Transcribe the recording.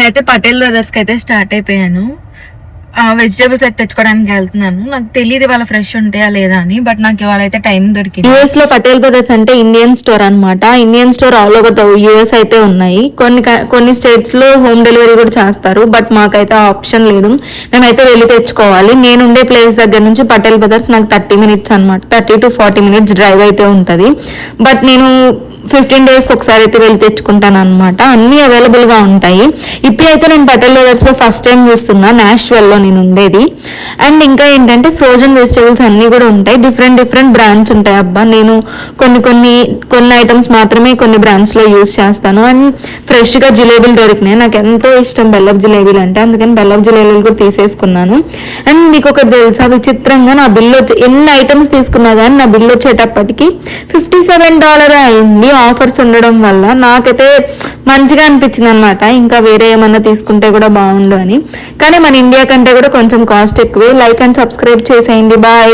నేనైతే పటేల్ బ్రదర్స్కి అయితే స్టార్ట్ అయిపోయాను. వెజిటేబుల్స్ అయితే తెచ్చుకోవడానికి వెళ్తున్నాను. నాకు తెలియదు ఇవాళ ఫ్రెష్ ఉంటాయా లేదా అని, బట్ నాకు ఇవాళ అయితే టైం దొరికింది. యూఎస్ లో పటేల్ బ్రదర్స్ అంటే ఇండియన్ స్టోర్ అనమాట. Indian store all over the US అయితే ఉన్నాయి. కొన్ని స్టేట్స్ లో హోమ్ డెలివరీ కూడా చేస్తారు, బట్ మాకైతే ఆప్షన్ లేదు. మేమైతే వెళ్ళి తెచ్చుకోవాలి. నేను ఉండే ప్లేస్ దగ్గర నుంచి పటేల్ బ్రదర్స్ నాకు 30 minutes అనమాట. 30 to 40 minutes డ్రైవ్ అయితే ఉంటది. బట్ నేను 15 days ఒకసారి అయితే వెళ్ళి తెచ్చుకుంటాను అనమాట. అన్ని అవైలబుల్ గా ఉంటాయి. ఇప్పుడు అయితే నేను పటేల్ బ్రదర్స్ లో ఫస్ట్ టైం చూస్తున్నా, నాష్వెల్ లో నేను ఉండేది. అండ్ ఇంకా ఏంటంటే ఫ్రోజన్ వెజిటేబుల్స్ అన్ని కూడా ఉంటాయి. డిఫరెంట్ బ్రాండ్స్ ఉంటాయి. అబ్బా నేను కొన్ని ఐటమ్స్ మాత్రమే కొన్ని బ్రాండ్స్ లో యూస్ చేస్తాను. అండ్ ఫ్రెష్ గా జిలేబీలు దొరికినాయి. నాకు ఎంతో ఇష్టం బెల్లపు జిలేబీలు అంటే, అందుకని బెల్లపు జిలేబీలు కూడా తీసేసుకున్నాను. అండ్ మీకు ఒకటి తెలుసా, విచిత్రంగా నా బిల్లు ఎన్ని ఐటమ్స్ తీసుకున్నా కానీ నా బిల్లు వచ్చేటప్పటికి $57 అయింది. ఆఫర్స్ ఉండడం వల్ల నాకైతే మంచిగా అనిపించింది అనమాట. ఇంకా వేరే ఏమన్నా తీసుకుంటే కూడా బాగుండు అని. కానీ మన ఇండియా కంటే కూడా కొంచెం కాస్ట్ ఎక్కువే. లైక్ అండ్ సబ్స్క్రైబ్ చేసేయండి. బాయ్.